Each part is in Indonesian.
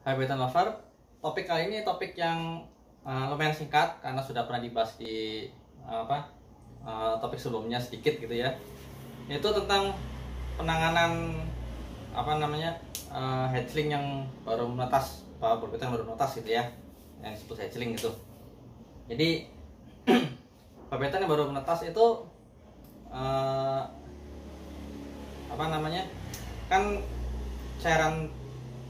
Hai Python Lover, topik kali ini topik yang lumayan singkat karena sudah pernah dibahas di topik sebelumnya sedikit gitu ya. Itu tentang penanganan hatchling yang baru menetas, Python baru menetas gitu ya, yang disebut hatchling gitu. Jadi Python yang baru menetas itu kan cairan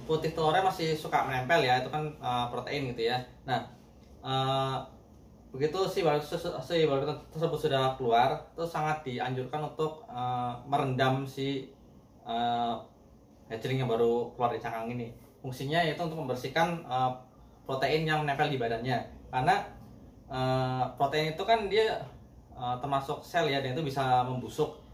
putih telurnya masih suka menempel ya, itu kan protein gitu ya. Nah, begitu si balut tersebut sudah keluar, itu sangat dianjurkan untuk merendam si hatchling yang baru keluar di cangkang ini. Fungsinya yaitu untuk membersihkan protein yang menempel di badannya, karena protein itu kan dia termasuk sel ya, dan itu bisa membusuk.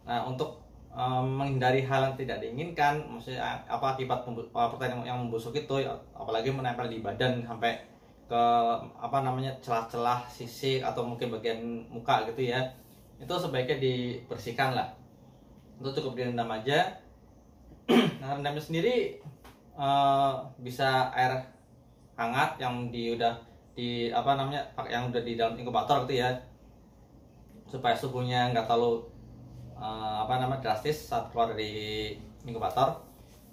Nah, untuk menghindari hal yang tidak diinginkan, maksudnya akibat protein yang membusuk itu, apalagi menempel di badan sampai ke celah-celah sisik atau mungkin bagian muka gitu ya, itu sebaiknya dibersihkan lah. Itu cukup direndam aja. Nah, rendamnya sendiri bisa air hangat yang yang udah di dalam inkubator gitu ya, supaya suhunya nggak terlalu drastis saat keluar dari inkubator.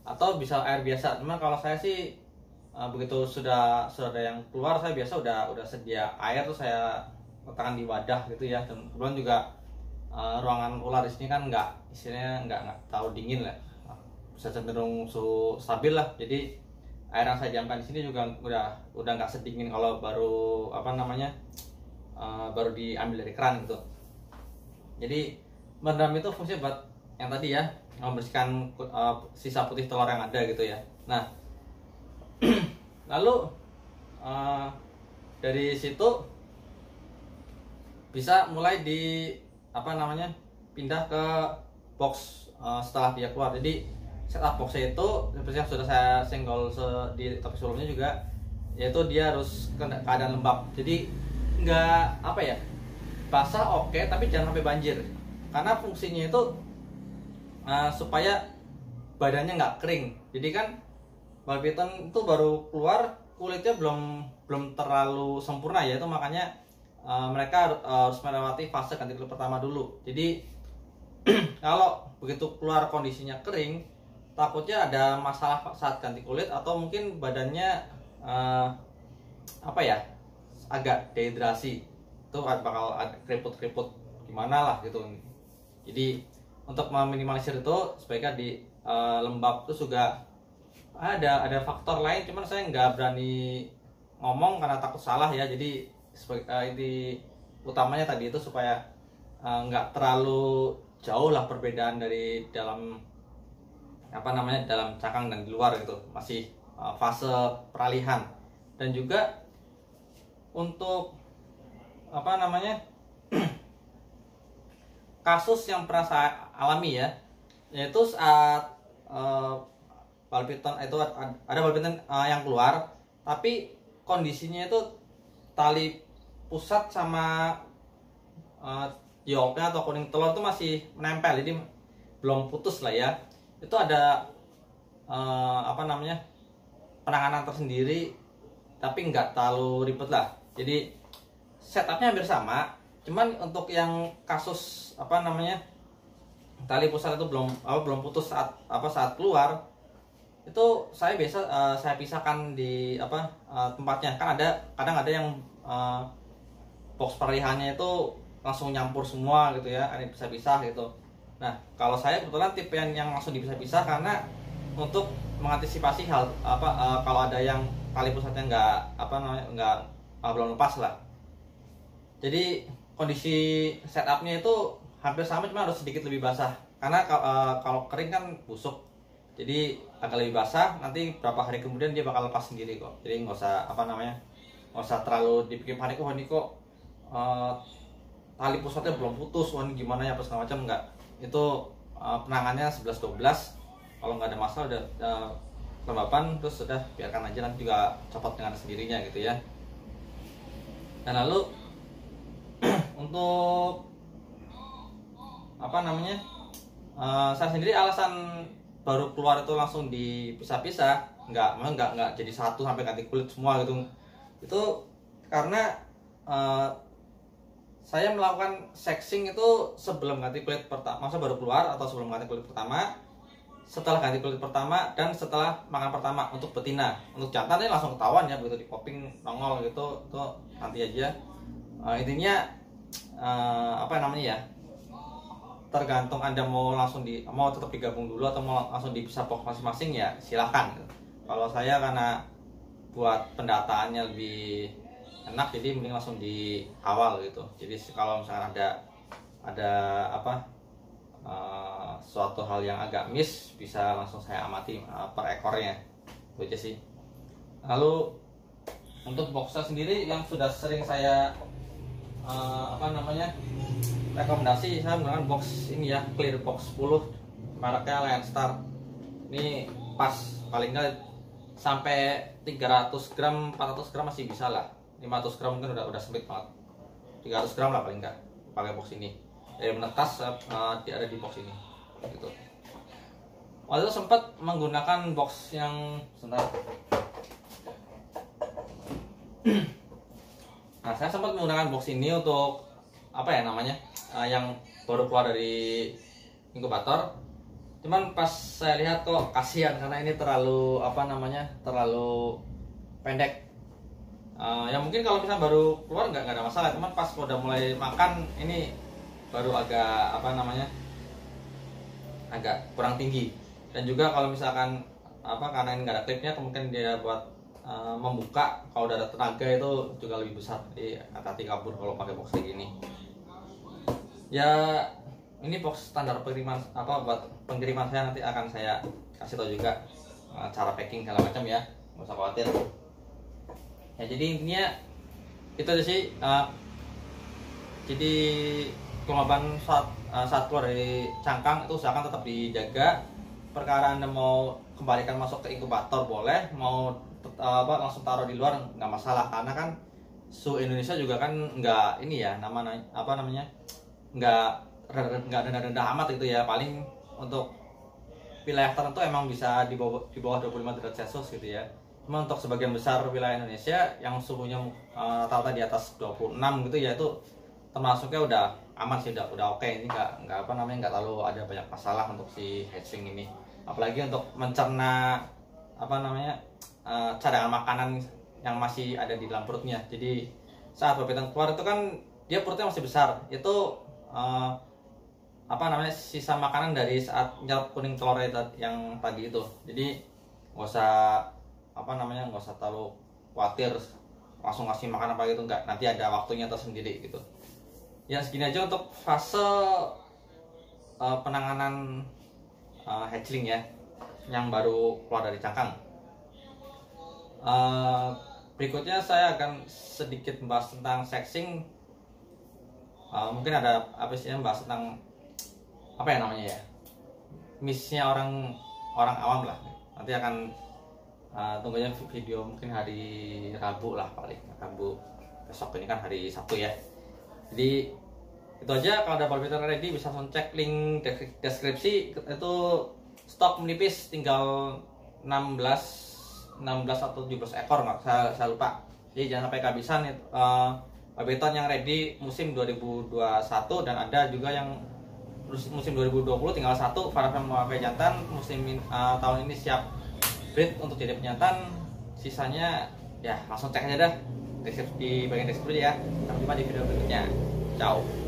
Atau bisa air biasa. Cuma kalau saya sih begitu sudah ada yang keluar, saya biasa udah sedia air tuh saya letakkan di wadah gitu ya. Dan kebetulan juga ruangan ular di sini kan istilahnya nggak terlalu dingin lah, bisa cenderung suhu stabil lah. Jadi air yang saya diamkan di sini juga udah nggak sedingin kalau baru baru diambil dari keran gitu. Jadi merendam itu fungsinya buat yang tadi ya, membersihkan sisa putih telur yang ada gitu ya. Nah, lalu dari situ bisa mulai pindah ke box setelah dia keluar. Jadi setup boxnya itu seperti yang sudah saya senggol di topik sebelumnya juga, yaitu dia harus keadaan lembab. Jadi nggak basah oke, tapi jangan sampai banjir, karena fungsinya itu supaya badannya nggak kering. Jadi kan balut Python itu baru keluar, kulitnya belum terlalu sempurna ya, itu makanya mereka harus melewati fase ganti kulit pertama dulu. Jadi kalau begitu keluar kondisinya kering, takutnya ada masalah saat ganti kulit, atau mungkin badannya agak dehidrasi, itu bakal ada keriput gimana lah gitu. Jadi untuk meminimalisir itu sebaiknya di lembab. Terus juga ada faktor lain, cuman saya nggak berani ngomong karena takut salah ya. Jadi ini utamanya tadi itu supaya nggak terlalu jauh lah perbedaan dari dalam dalam cangkang dan di luar gitu, masih fase peralihan. Dan juga untuk kasus yang pernah saya alami ya, yaitu saat balut Python itu ada balut Python yang keluar, tapi kondisinya itu tali pusat sama yolknya atau kuning telur itu masih menempel, jadi belum putus lah ya. Itu ada penanganan tersendiri, tapi nggak terlalu ribet lah. Jadi setupnya hampir sama, cuman untuk yang kasus tali pusat itu belum putus saat keluar, itu saya pisahkan di tempatnya. Kan kadang ada yang box peralihannya itu langsung nyampur semua gitu ya, ada bisa pisah gitu. Nah, kalau saya kebetulan tipe yang langsung dipisah-pisah, karena untuk mengantisipasi hal kalau ada yang tali pusatnya belum lepas lah. Jadi kondisi setupnya itu hampir sama, cuma harus sedikit lebih basah, karena kalau kering kan busuk. Jadi agak lebih basah, nanti beberapa hari kemudian dia bakal lepas sendiri kok. Jadi nggak usah terlalu dibikin panik, ini kok tali pusatnya belum putus, ini gimana ya, apa segala macam. Enggak, itu penangannya 11-12. Kalau nggak ada masalah, udah kelembapan, terus sudah biarkan aja, nanti juga copot dengan sendirinya gitu ya. Dan lalu untuk saya sendiri alasan baru keluar itu langsung dipisah-pisah, nggak jadi satu sampai ganti kulit semua gitu. Itu karena saya melakukan sexing itu sebelum ganti kulit pertama, masa baru keluar atau sebelum ganti kulit pertama, setelah ganti kulit pertama, dan setelah makan pertama untuk betina. Untuk jantan ini langsung ketahuan ya, begitu di popping nongol gitu, itu nanti aja. Intinya apa namanya ya, tergantung Anda mau mau tetap digabung dulu atau mau langsung dipisah box masing-masing, ya silahkan. Kalau saya karena buat pendataannya lebih enak, jadi mending langsung di awal gitu. Jadi kalau misalkan ada apa suatu hal yang agak miss, bisa langsung saya amati per ekornya. Itu aja sih. Lalu untuk boxnya sendiri yang sudah sering saya rekomendasi, saya menggunakan box ini ya, Clear Box 10 mereknya Landstar. Ini pas, paling nggak sampai 300 gram 400 gram masih bisa lah. 500 gram mungkin udah sempit banget. 300 gram lah paling nggak pakai box ini. Dari menetas ada di box ini gitu. Waktu itu sempat menggunakan box yang sebentar. Nah, saya sempat menggunakan box ini untuk apa ya namanya, yang baru keluar dari inkubator. Cuman pas saya lihat kok kasihan, karena ini terlalu terlalu pendek. Ya mungkin kalau misalnya baru keluar nggak ada masalah, cuman pas udah mulai makan ini baru agak agak kurang tinggi. Dan juga kalau misalkan karena ini nggak ada klipnya, kemungkinan dia buat membuka kalau udah ada tenaga itu juga lebih besar. Jadi hati-hati kabur kalau pakai box kayak gini. Ya ini box standar pengiriman buat pengiriman saya, nanti akan saya kasih tahu juga cara packing segala macam ya, nggak usah khawatir. Ya jadi intinya itu aja sih. Jadi kelembaban saat keluar dari cangkang itu usahakan tetap dijaga. Perkara Anda mau kembalikan masuk ke inkubator boleh, mau langsung taruh di luar nggak masalah, karena kan suhu Indonesia juga kan nggak ini ya, nggak rendah-rendah amat gitu ya. Paling untuk wilayah tertentu emang bisa di bawah 25 derajat Celcius gitu ya. Cuma untuk sebagian besar wilayah Indonesia yang suhunya rata-rata di atas 26 gitu ya, itu termasuknya udah aman sih, udah oke. Ini nggak terlalu ada banyak masalah untuk si hatchling ini. Apalagi untuk mencerna cadangan makanan yang masih ada di dalam perutnya. Jadi saat babitan keluar itu kan dia perutnya masih besar, itu sisa makanan dari saat nyerap kuning telur yang tadi itu. Jadi nggak usah terlalu khawatir langsung ngasih makan apa gitu, enggak, nanti ada waktunya tersendiri gitu. Ya segini aja untuk fase penanganan hatchling ya, yang baru keluar dari cangkang. Berikutnya saya akan sedikit membahas tentang sexing. Mungkin ada bahas tentang missnya orang awam lah. Nanti akan tunggu aja video mungkin hari Rabu lah, paling Rabu besok, ini kan hari Sabtu ya. Jadi itu aja. Kalau ada babitan ready bisa langsung cek link deskripsi. Itu stok menipis, tinggal 16 atau 17 ekor, nggak saya lupa. Jadi jangan sampai kehabisan. Babiton yang ready musim 2021, dan ada juga yang musim 2020 tinggal satu, Farafem Mawafé jantan musim tahun ini siap breed untuk jadi penyantan. Sisanya ya langsung cek aja dah di bagian deskripsi ya. Sampai jumpa di video berikutnya. Ciao.